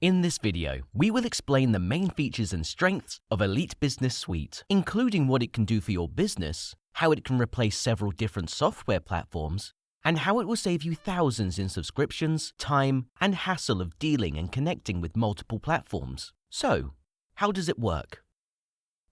In this video, we will explain the main features and strengths of Elite Business Suite, including what it can do for your business, how it can replace several different software platforms, and how it will save you thousands in subscriptions, time, and hassle of dealing and connecting with multiple platforms. So, how does it work?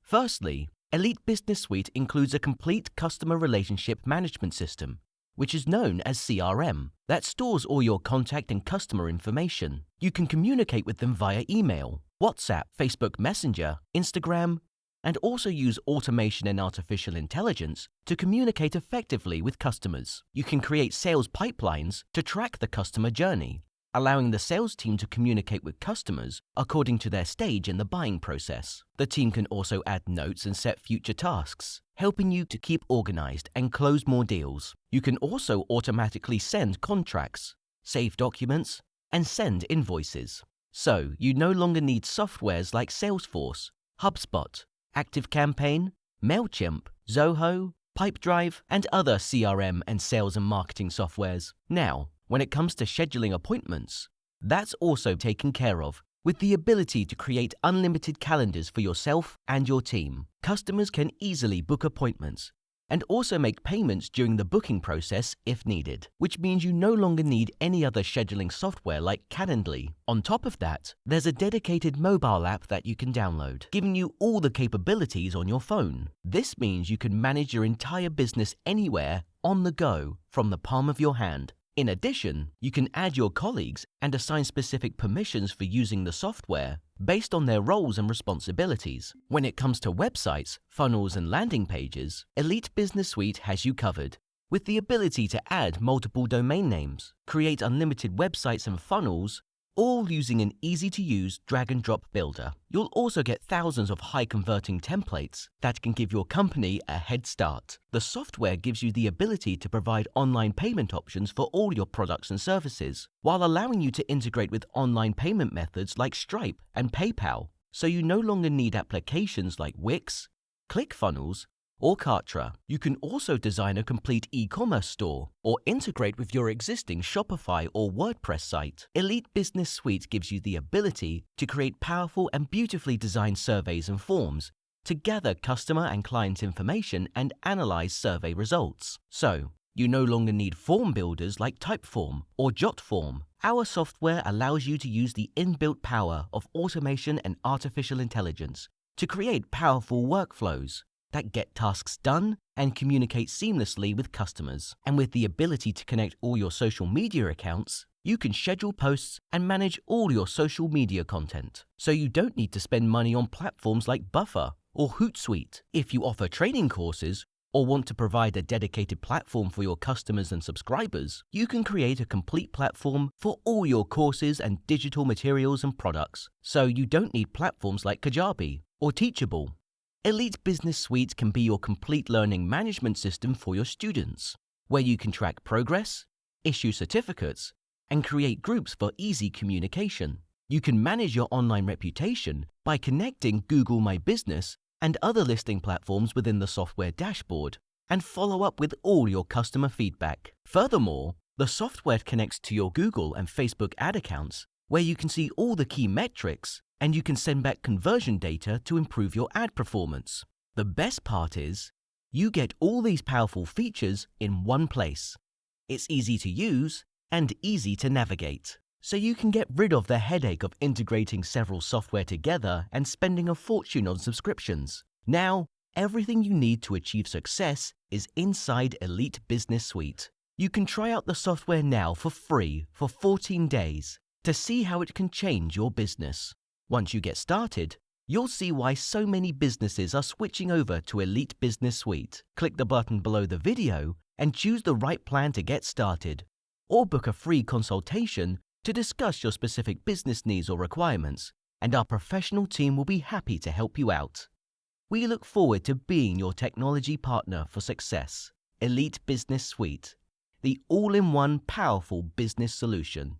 Firstly, Elite Business Suite includes a complete customer relationship management system, which is known as CRM, that stores all your contact and customer information. You can communicate with them via email, WhatsApp, Facebook Messenger, Instagram, and also use automation and artificial intelligence to communicate effectively with customers. You can create sales pipelines to track the customer journey, allowing the sales team to communicate with customers according to their stage in the buying process. The team can also add notes and set future tasks, helping you to keep organized and close more deals. You can also automatically send contracts, save documents, and send invoices. So you no longer need softwares like Salesforce, HubSpot, ActiveCampaign, MailChimp, Zoho, Pipedrive, and other CRM and sales and marketing softwares. Now, when it comes to scheduling appointments, that's also taken care of with the ability to create unlimited calendars for yourself and your team. Customers can easily book appointments and also make payments during the booking process if needed, which means you no longer need any other scheduling software like Calendly. On top of that, there's a dedicated mobile app that you can download, giving you all the capabilities on your phone. This means you can manage your entire business anywhere, on the go, from the palm of your hand. In addition, you can add your colleagues and assign specific permissions for using the software based on their roles and responsibilities. When it comes to websites, funnels, and landing pages, Elite Business Suite has you covered, with the ability to add multiple domain names, create unlimited websites and funnels, all using an easy-to-use drag-and-drop builder. You'll also get thousands of high-converting templates that can give your company a head start. The software gives you the ability to provide online payment options for all your products and services, while allowing you to integrate with online payment methods like Stripe and PayPal, so you no longer need applications like Wix, ClickFunnels, or Kartra. You can also design a complete e-commerce store or integrate with your existing Shopify or WordPress site. Elite Business Suite gives you the ability to create powerful and beautifully designed surveys and forms to gather customer and client information and analyze survey results. So, you no longer need form builders like Typeform or Jotform. Our software allows you to use the inbuilt power of automation and artificial intelligence to create powerful workflows that get tasks done and communicate seamlessly with customers. And with the ability to connect all your social media accounts, you can schedule posts and manage all your social media content. So you don't need to spend money on platforms like Buffer or Hootsuite. If you offer training courses or want to provide a dedicated platform for your customers and subscribers, you can create a complete platform for all your courses and digital materials and products. So you don't need platforms like Kajabi or Teachable. Elite Business Suite can be your complete learning management system for your students, where you can track progress, issue certificates, and create groups for easy communication. You can manage your online reputation by connecting Google My Business and other listing platforms within the software dashboard and follow up with all your customer feedback. Furthermore, the software connects to your Google and Facebook ad accounts, where you can see all the key metrics and you can send back conversion data to improve your ad performance. The best part is, you get all these powerful features in one place. It's easy to use and easy to navigate, so you can get rid of the headache of integrating several software together and spending a fortune on subscriptions. Now, everything you need to achieve success is inside Elite Business Suite. You can try out the software now for free for 14 days to see how it can change your business. Once you get started, you'll see why so many businesses are switching over to Elite Business Suite. Click the button below the video and choose the right plan to get started, or book a free consultation to discuss your specific business needs or requirements, and our professional team will be happy to help you out. We look forward to being your technology partner for success. Elite Business Suite, the all-in-one powerful business solution.